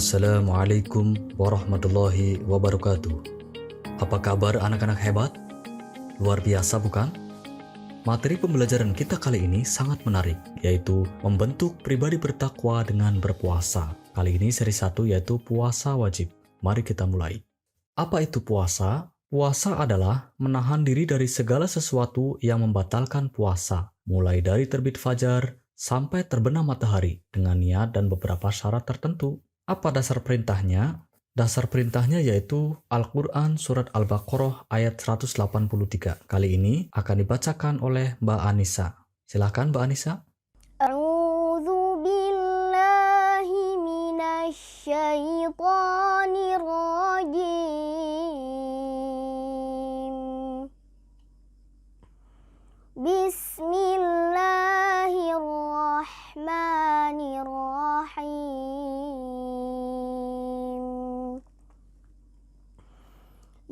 Assalamualaikum warahmatullahi wabarakatuh. Apa kabar anak-anak hebat? Luar biasa bukan? Materi pembelajaran kita kali ini sangat menarik, yaitu membentuk pribadi bertakwa dengan berpuasa. Kali ini seri 1 yaitu puasa wajib. Mari kita mulai. Apa itu puasa? Puasa adalah menahan diri dari segala sesuatu yang membatalkan puasa, mulai dari terbit fajar sampai terbenam matahari dengan niat dan beberapa syarat tertentu. Apa dasar perintahnya? Dasar perintahnya yaitu Al-Quran Surat Al-Baqarah ayat 183. Kali ini akan dibacakan oleh Mbak Anissa. Silakan Mbak Anissa. A'udzu billahi minasyaitonir rajim. Bismillahirrahmanirrahim.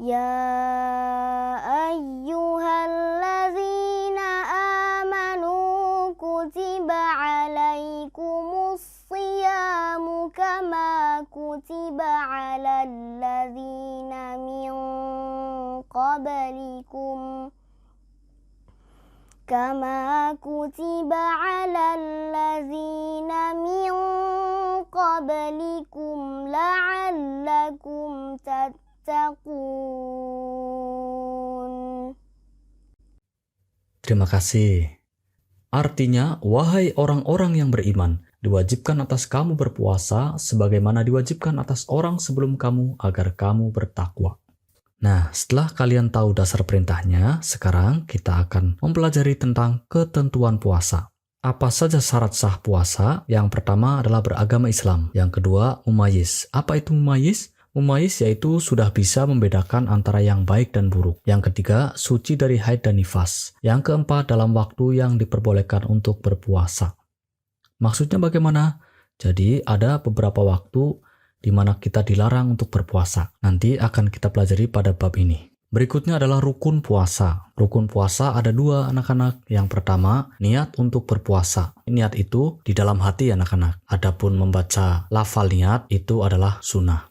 Ya ayyuhalladzina amanu kutiba alaikumus siyamu kama kutiba alal ladzina min qablikum kama kutiba alal ladzina min qablikum la'allakum tattaqun. Terima kasih. Artinya, wahai orang-orang yang beriman, diwajibkan atas kamu berpuasa sebagaimana diwajibkan atas orang sebelum kamu agar kamu bertakwa. Nah, setelah kalian tahu dasar perintahnya, sekarang kita akan mempelajari tentang ketentuan puasa. Apa saja syarat sah puasa? Yang pertama adalah beragama Islam. Yang kedua, mumayyiz. Apa itu mumayyiz? Mumayyiz yaitu sudah bisa membedakan antara yang baik dan buruk. Yang ketiga, suci dari haid dan nifas. Yang keempat, dalam waktu yang diperbolehkan untuk berpuasa. Maksudnya bagaimana? Jadi, ada beberapa waktu di mana kita dilarang untuk berpuasa. Nanti akan kita pelajari pada bab ini. Berikutnya adalah rukun puasa. Rukun puasa ada 2 anak-anak. Yang pertama, niat untuk berpuasa. Niat itu di dalam hati anak-anak. Adapun membaca lafal niat itu adalah sunnah.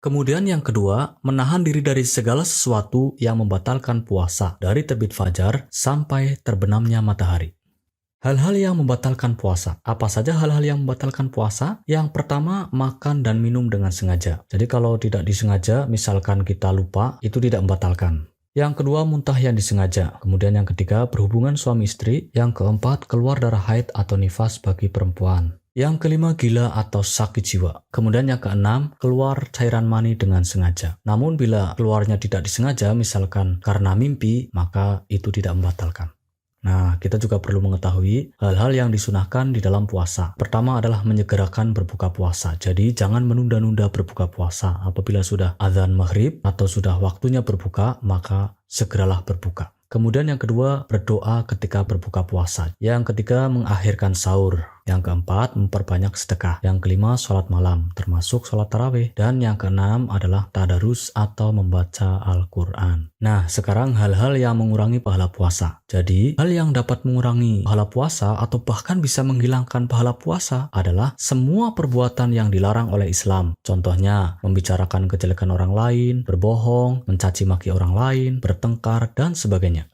Kemudian yang kedua, menahan diri dari segala sesuatu yang membatalkan puasa dari terbit fajar sampai terbenamnya matahari. Hal-hal yang membatalkan puasa. Apa saja hal-hal yang membatalkan puasa? Yang pertama, makan dan minum dengan sengaja. Jadi kalau tidak disengaja, misalkan kita lupa, itu tidak membatalkan. Yang kedua, muntah yang disengaja. Kemudian yang ketiga, berhubungan suami istri. Yang keempat, keluar darah haid atau nifas bagi perempuan. Yang kelima, gila atau sakit jiwa. Kemudian yang keenam, keluar cairan mani dengan sengaja. Namun bila keluarnya tidak disengaja, misalkan karena mimpi, maka itu tidak membatalkan. Nah, kita juga perlu mengetahui hal-hal yang disunahkan di dalam puasa. Pertama adalah menyegerakan berbuka puasa. Jadi jangan menunda-nunda berbuka puasa. Apabila sudah azan maghrib atau sudah waktunya berbuka, maka segeralah berbuka. Kemudian yang kedua, berdoa ketika berbuka puasa. Yang ketiga, mengakhirkan sahur. Yang keempat, memperbanyak sedekah. Yang kelima, sholat malam, termasuk sholat tarawih. Dan yang keenam adalah tadarus atau membaca Al-Quran. Nah, sekarang hal-hal yang mengurangi pahala puasa. Jadi, hal yang dapat mengurangi pahala puasa atau bahkan bisa menghilangkan pahala puasa adalah semua perbuatan yang dilarang oleh Islam. Contohnya, membicarakan kejelekan orang lain, berbohong, mencaci maki orang lain, bertengkar, dan sebagainya.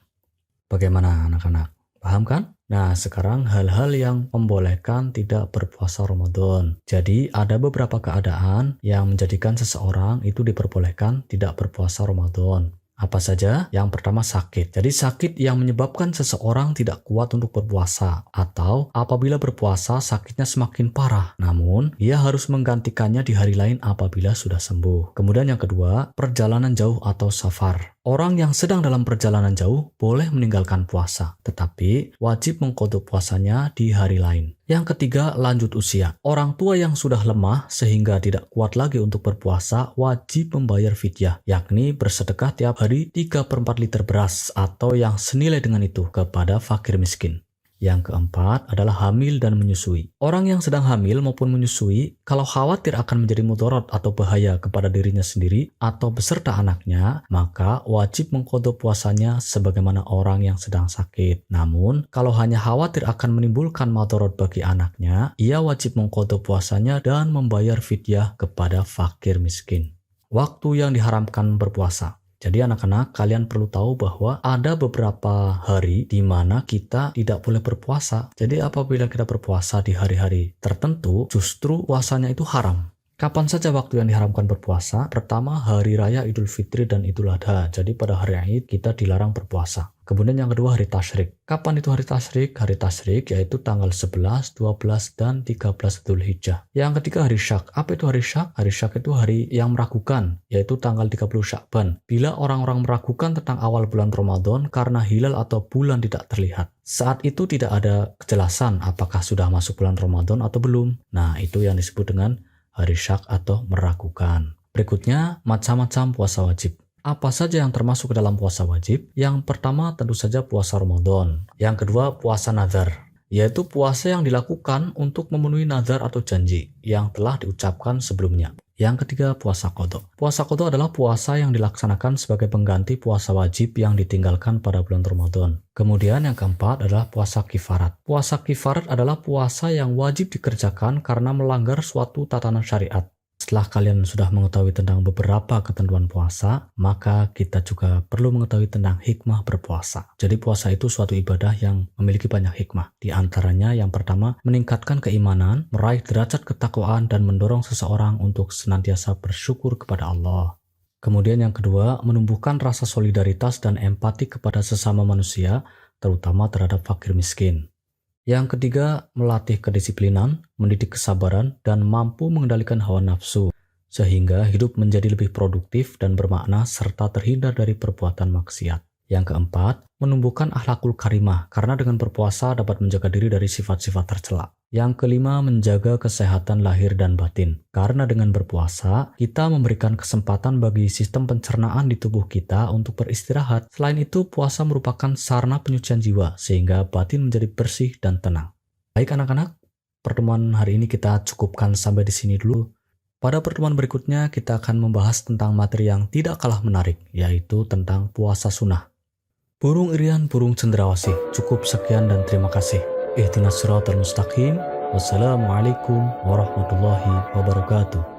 Bagaimana anak-anak? Paham kan? Nah, sekarang hal-hal yang membolehkan tidak berpuasa Ramadan. Jadi, ada beberapa keadaan yang menjadikan seseorang itu diperbolehkan tidak berpuasa Ramadan. Apa saja? Yang pertama, sakit. Jadi sakit yang menyebabkan seseorang tidak kuat untuk berpuasa, atau apabila berpuasa sakitnya semakin parah. Namun, ia harus menggantikannya di hari lain apabila sudah sembuh. Kemudian yang kedua, perjalanan jauh atau safar. Orang yang sedang dalam perjalanan jauh boleh meninggalkan puasa, tetapi wajib mengqadha puasanya di hari lain. Yang ketiga, lanjut usia. Orang tua yang sudah lemah sehingga tidak kuat lagi untuk berpuasa wajib membayar fidyah, yakni bersedekah tiap hari 3/4 liter beras atau yang senilai dengan itu kepada fakir miskin. Yang keempat adalah hamil dan menyusui. Orang yang sedang hamil maupun menyusui, kalau khawatir akan menjadi mudarat atau bahaya kepada dirinya sendiri atau beserta anaknya, maka wajib mengqadha puasanya sebagaimana orang yang sedang sakit. Namun, kalau hanya khawatir akan menimbulkan mudarat bagi anaknya, ia wajib mengqadha puasanya dan membayar fidyah kepada fakir miskin. Waktu yang diharamkan berpuasa. Jadi anak-anak, kalian perlu tahu bahwa ada beberapa hari di mana kita tidak boleh berpuasa. Jadi apabila kita berpuasa di hari-hari tertentu, justru puasanya itu haram. Kapan saja waktu yang diharamkan berpuasa? Pertama, hari raya Idul Fitri dan Idul Adha. Jadi pada hari Id kita dilarang berpuasa. Kemudian yang kedua, hari tasyrik. Kapan itu hari tasyrik? Hari tasyrik yaitu tanggal 11, 12, dan 13 Dzulhijjah. Yang ketiga, hari syak. Apa itu hari syak? Hari syak itu hari yang meragukan, yaitu tanggal 30 Syakban. Bila orang-orang meragukan tentang awal bulan Ramadan karena hilal atau bulan tidak terlihat. Saat itu tidak ada kejelasan apakah sudah masuk bulan Ramadan atau belum. Nah, itu yang disebut dengan hari syak atau meragukan. Berikutnya, macam-macam puasa wajib. Apa saja yang termasuk ke dalam puasa wajib? Yang pertama tentu saja puasa Ramadan. Yang kedua puasa nazar, yaitu puasa yang dilakukan untuk memenuhi nazar atau janji yang telah diucapkan sebelumnya. Yang ketiga puasa qadha. Puasa qadha adalah puasa yang dilaksanakan sebagai pengganti puasa wajib yang ditinggalkan pada bulan Ramadan. Kemudian yang keempat adalah puasa kifarat. Puasa kifarat adalah puasa yang wajib dikerjakan karena melanggar suatu tatanan syariat. Setelah kalian sudah mengetahui tentang beberapa ketentuan puasa, maka kita juga perlu mengetahui tentang hikmah berpuasa. Jadi puasa itu suatu ibadah yang memiliki banyak hikmah. Di antaranya yang pertama, meningkatkan keimanan, meraih derajat ketakwaan, dan mendorong seseorang untuk senantiasa bersyukur kepada Allah. Kemudian yang kedua, menumbuhkan rasa solidaritas dan empati kepada sesama manusia, terutama terhadap fakir miskin. Yang ketiga, melatih kedisiplinan, mendidik kesabaran, dan mampu mengendalikan hawa nafsu, sehingga hidup menjadi lebih produktif dan bermakna serta terhindar dari perbuatan maksiat. Yang keempat, menumbuhkan akhlakul karimah, karena dengan berpuasa dapat menjaga diri dari sifat-sifat tercela. Yang kelima, menjaga kesehatan lahir dan batin, karena dengan berpuasa, kita memberikan kesempatan bagi sistem pencernaan di tubuh kita untuk beristirahat. Selain itu, puasa merupakan sarana penyucian jiwa, sehingga batin menjadi bersih dan tenang. Baik anak-anak, pertemuan hari ini kita cukupkan sampai di sini dulu. Pada pertemuan berikutnya, kita akan membahas tentang materi yang tidak kalah menarik, yaitu tentang puasa sunnah. Burung irian, burung cendrawasih. Cukup sekian dan terima kasih. Ihdinas siratal mustaqim. Wassalamualaikum warahmatullahi wabarakatuh.